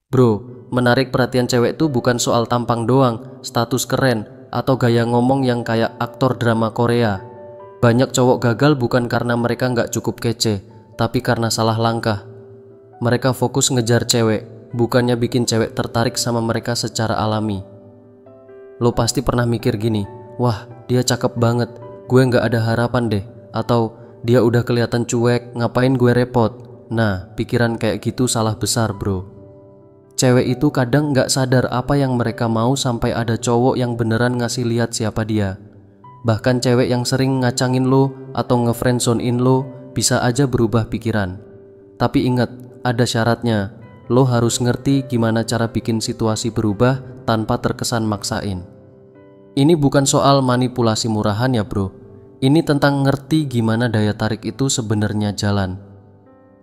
Bro, menarik perhatian cewek tuh bukan soal tampang doang, status keren, atau gaya ngomong yang kayak aktor drama Korea. Banyak cowok gagal bukan karena mereka nggak cukup kece, tapi karena salah langkah. Mereka fokus ngejar cewek, bukannya bikin cewek tertarik sama mereka secara alami. Lo pasti pernah mikir gini, wah dia cakep banget, gue nggak ada harapan deh. Atau dia udah kelihatan cuek, ngapain gue repot. Nah, pikiran kayak gitu salah besar bro. Cewek itu kadang nggak sadar apa yang mereka mau sampai ada cowok yang beneran ngasih lihat siapa dia. Bahkan cewek yang sering ngacangin lo atau nge-friendzonein lo bisa aja berubah pikiran. Tapi ingat, ada syaratnya. Lo harus ngerti gimana cara bikin situasi berubah tanpa terkesan maksain. Ini bukan soal manipulasi murahan ya bro. Ini tentang ngerti gimana daya tarik itu sebenarnya jalan.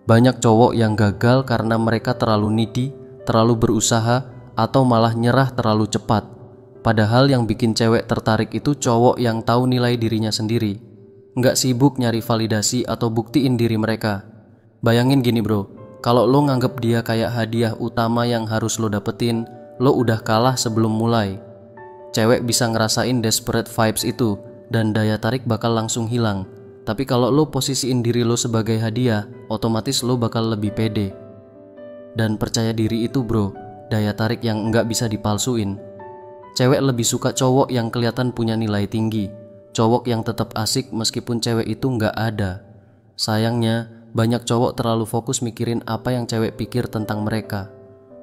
Banyak cowok yang gagal karena mereka terlalu needy, terlalu berusaha, atau malah nyerah terlalu cepat. Padahal yang bikin cewek tertarik itu cowok yang tahu nilai dirinya sendiri, nggak sibuk nyari validasi atau buktiin diri mereka. Bayangin gini bro, kalau lo nganggep dia kayak hadiah utama yang harus lo dapetin, lo udah kalah sebelum mulai. Cewek bisa ngerasain desperate vibes itu, dan daya tarik bakal langsung hilang. Tapi kalau lo posisiin diri lo sebagai hadiah, otomatis lo bakal lebih pede. Dan percaya diri itu bro, daya tarik yang nggak bisa dipalsuin. Cewek lebih suka cowok yang kelihatan punya nilai tinggi, cowok yang tetap asik meskipun cewek itu nggak ada. Sayangnya, banyak cowok terlalu fokus mikirin apa yang cewek pikir tentang mereka.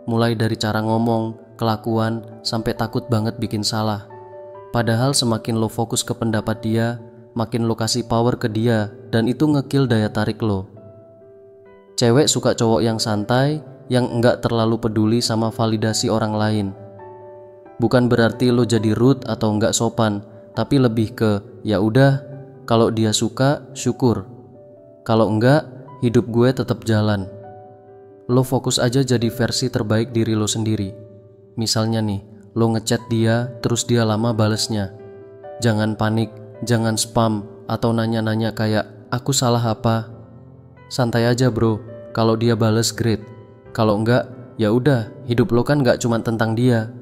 Mulai dari cara ngomong, kelakuan, sampai takut banget bikin salah. Padahal semakin lo fokus ke pendapat dia, makin lo kasih power ke dia, dan itu ngekill daya tarik lo. Cewek suka cowok yang santai, yang enggak terlalu peduli sama validasi orang lain. Bukan berarti lo jadi rude atau enggak sopan, tapi lebih ke ya udah, kalau dia suka syukur. Kalau enggak, hidup gue tetap jalan. Lo fokus aja jadi versi terbaik diri lo sendiri. Misalnya nih, lo ngechat dia terus dia lama balesnya. Jangan panik, jangan spam atau nanya-nanya kayak aku salah apa. Santai aja bro, kalau dia bales great. Kalau enggak, ya udah, hidup lo kan enggak cuma tentang dia.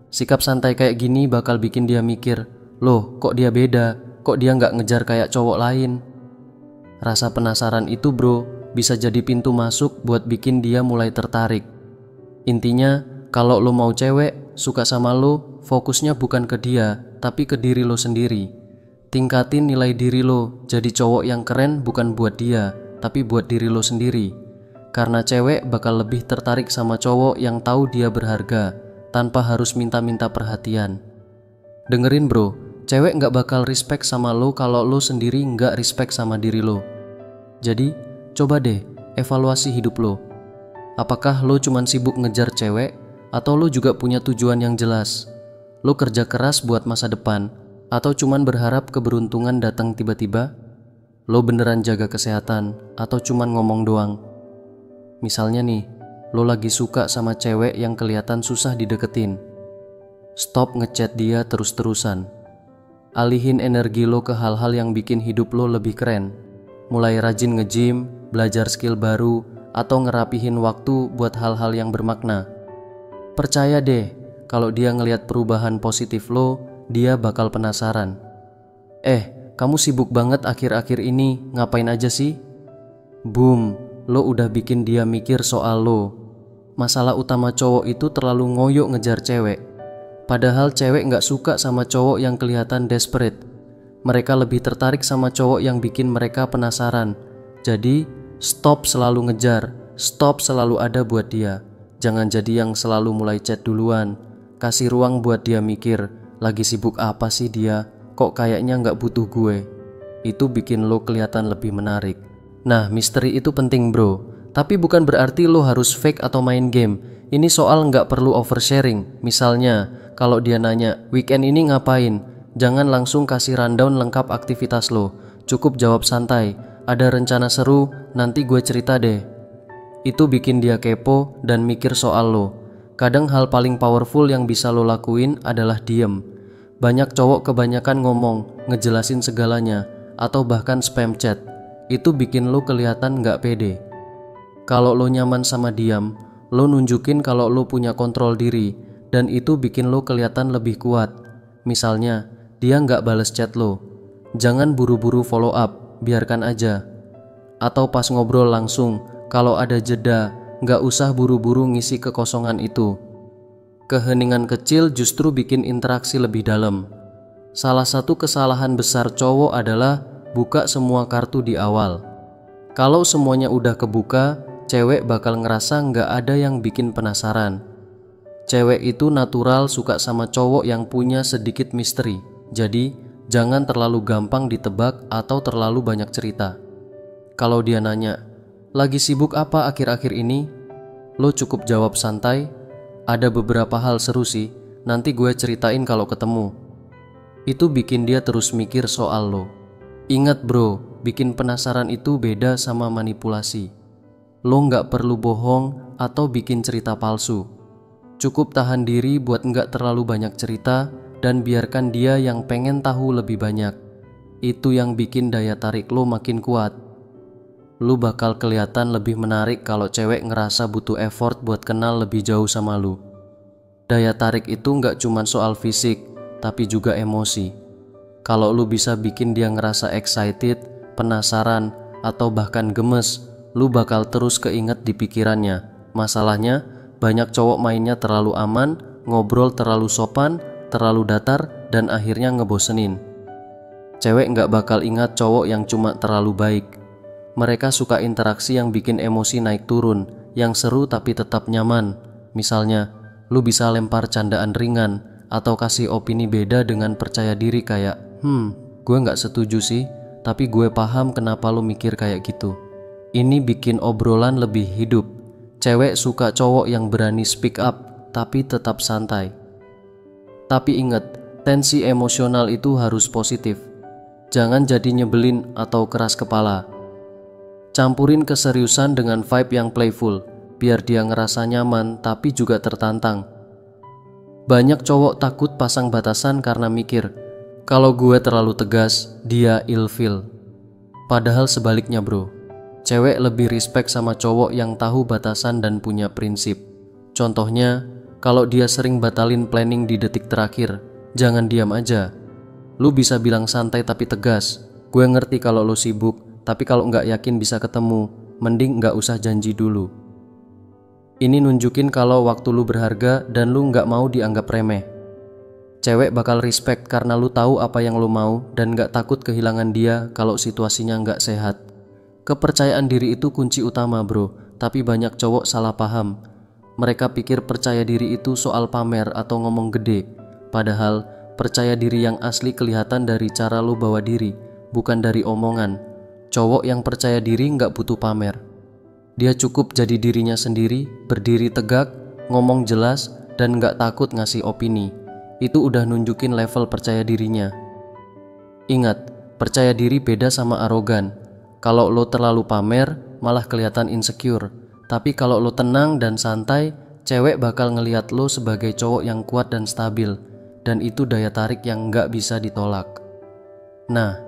Sikap santai kayak gini bakal bikin dia mikir, loh kok dia beda, kok dia enggak ngejar kayak cowok lain. Rasa penasaran itu bro, bisa jadi pintu masuk buat bikin dia mulai tertarik. Intinya, kalau lo mau cewek, suka sama lo, fokusnya bukan ke dia, tapi ke diri lo sendiri. Tingkatin nilai diri lo, jadi cowok yang keren bukan buat dia, tapi buat diri lo sendiri. Karena cewek bakal lebih tertarik sama cowok yang tahu dia berharga, tanpa harus minta-minta perhatian. Dengerin bro, cewek nggak bakal respect sama lo kalau lo sendiri nggak respect sama diri lo. Jadi, coba deh evaluasi hidup lo. Apakah lo cuman sibuk ngejar cewek, atau lo juga punya tujuan yang jelas? Lo kerja keras buat masa depan, atau cuman berharap keberuntungan datang tiba-tiba? Lo beneran jaga kesehatan, atau cuman ngomong doang? Misalnya nih, lo lagi suka sama cewek yang kelihatan susah dideketin. Stop ngechat dia terus-terusan. Alihin energi lo ke hal-hal yang bikin hidup lo lebih keren. Mulai rajin nge-gym, belajar skill baru, atau ngerapihin waktu buat hal-hal yang bermakna. Percaya deh, kalau dia ngelihat perubahan positif lo, dia bakal penasaran. Kamu sibuk banget akhir-akhir ini, ngapain aja sih? Boom, lo udah bikin dia mikir soal lo. Masalah utama cowok itu terlalu ngoyo ngejar cewek. Padahal cewek gak suka sama cowok yang kelihatan desperate. Mereka lebih tertarik sama cowok yang bikin mereka penasaran. Jadi, stop selalu ngejar, stop selalu ada buat dia. Jangan jadi yang selalu mulai chat duluan. Kasih ruang buat dia mikir, lagi sibuk apa sih dia? Kok kayaknya gak butuh gue? Itu bikin lo kelihatan lebih menarik. Nah, misteri itu penting bro. Tapi bukan berarti lo harus fake atau main game. Ini soal gak perlu oversharing. Misalnya, kalau dia nanya, weekend ini ngapain? Jangan langsung kasih rundown lengkap aktivitas lo. Cukup jawab santai, ada rencana seru, nanti gue cerita deh. Itu bikin dia kepo dan mikir soal lo. Kadang hal paling powerful yang bisa lo lakuin adalah diem. Banyak cowok kebanyakan ngomong, ngejelasin segalanya, atau bahkan spam chat. Itu bikin lo kelihatan gak pede. Kalau lo nyaman sama diam, Lo nunjukin kalau lo punya kontrol diri, dan itu bikin lo kelihatan lebih kuat. Misalnya, dia nggak bales chat lo. Jangan buru-buru follow up, biarkan aja. Atau pas ngobrol langsung, kalau ada jeda, nggak usah buru-buru ngisi kekosongan itu. Keheningan kecil justru bikin interaksi lebih dalam. Salah satu kesalahan besar cowok adalah buka semua kartu di awal. Kalau semuanya udah kebuka, cewek bakal ngerasa nggak ada yang bikin penasaran. Cewek itu natural suka sama cowok yang punya sedikit misteri. Jadi, jangan terlalu gampang ditebak atau terlalu banyak cerita. Kalau dia nanya, "Lagi sibuk apa akhir-akhir ini?" Lo cukup jawab santai, "Ada beberapa hal seru sih, nanti gue ceritain kalau ketemu." Itu bikin dia terus mikir soal lo. Ingat bro, bikin penasaran itu beda sama manipulasi. Lo nggak perlu bohong atau bikin cerita palsu. Cukup tahan diri buat nggak terlalu banyak cerita dan biarkan dia yang pengen tahu lebih banyak. Itu yang bikin daya tarik lo makin kuat. Lo bakal kelihatan lebih menarik kalau cewek ngerasa butuh effort buat kenal lebih jauh sama lo. Daya tarik itu nggak cuma soal fisik, tapi juga emosi. Kalau lo bisa bikin dia ngerasa excited, penasaran, atau bahkan gemes, lo bakal terus keinget di pikirannya. Masalahnya, banyak cowok mainnya terlalu aman, ngobrol terlalu sopan, terlalu datar, dan akhirnya ngebosenin. Cewek nggak bakal ingat cowok yang cuma terlalu baik. Mereka suka interaksi yang bikin emosi naik turun, yang seru tapi tetap nyaman. Misalnya, lu bisa lempar candaan ringan, atau kasih opini beda dengan percaya diri kayak, gue nggak setuju sih, tapi gue paham kenapa lu mikir kayak gitu. Ini bikin obrolan lebih hidup. Cewek suka cowok yang berani speak up, tapi tetap santai. Tapi ingat, tensi emosional itu harus positif. Jangan jadi nyebelin atau keras kepala. Campurin keseriusan dengan vibe yang playful, biar dia ngerasa nyaman tapi juga tertantang. Banyak cowok takut pasang batasan karena mikir, kalau gue terlalu tegas, dia ilfeel. Padahal sebaliknya bro, cewek lebih respect sama cowok yang tahu batasan dan punya prinsip. Contohnya, kalau dia sering batalin planning di detik terakhir, jangan diam aja. Lu bisa bilang santai tapi tegas, gue ngerti kalau lu sibuk, tapi kalau nggak yakin bisa ketemu, mending nggak usah janji dulu. Ini nunjukin kalau waktu lu berharga dan lu nggak mau dianggap remeh. Cewek bakal respect karena lu tahu apa yang lu mau dan nggak takut kehilangan dia kalau situasinya nggak sehat. Kepercayaan diri itu kunci utama bro, tapi banyak cowok salah paham. Mereka pikir percaya diri itu soal pamer atau ngomong gede. Padahal percaya diri yang asli kelihatan dari cara lu bawa diri, bukan dari omongan. Cowok yang percaya diri nggak butuh pamer. Dia cukup jadi dirinya sendiri, berdiri tegak, ngomong jelas, dan nggak takut ngasih opini. Itu udah nunjukin level percaya dirinya. Ingat, percaya diri beda sama arogan. Kalau lo terlalu pamer, malah kelihatan insecure. Tapi kalau lo tenang dan santai, cewek bakal ngelihat lo sebagai cowok yang kuat dan stabil. Dan itu daya tarik yang nggak bisa ditolak. Nah,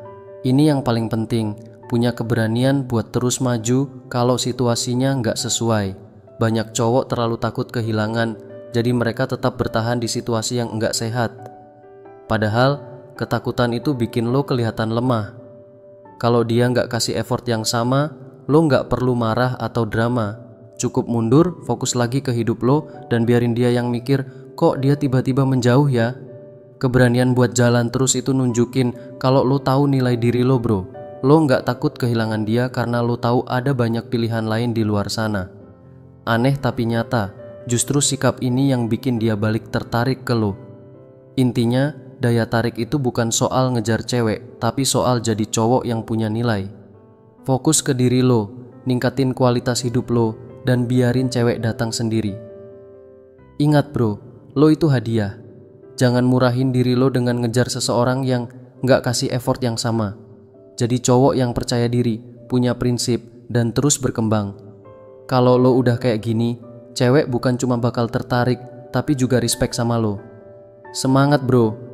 ini yang paling penting. Punya keberanian buat terus maju kalau situasinya nggak sesuai. Banyak cowok terlalu takut kehilangan, jadi mereka tetap bertahan di situasi yang nggak sehat. Padahal, ketakutan itu bikin lo kelihatan lemah. Kalau dia nggak kasih effort yang sama, lo nggak perlu marah atau drama. Cukup mundur, fokus lagi ke hidup lo, dan biarin dia yang mikir, kok dia tiba-tiba menjauh ya? Keberanian buat jalan terus itu nunjukin kalau lo tahu nilai diri lo bro. Lo nggak takut kehilangan dia karena lo tahu ada banyak pilihan lain di luar sana. Aneh tapi nyata, justru sikap ini yang bikin dia balik tertarik ke lo. Intinya, daya tarik itu bukan soal ngejar cewek, tapi soal jadi cowok yang punya nilai. Fokus ke diri lo, ningkatin kualitas hidup lo, dan biarin cewek datang sendiri. Ingat bro, lo itu hadiah. Jangan murahin diri lo dengan ngejar seseorang yang nggak kasih effort yang sama. Jadi cowok yang percaya diri, punya prinsip, dan terus berkembang. Kalau lo udah kayak gini, cewek bukan cuma bakal tertarik, tapi juga respect sama lo. Semangat bro,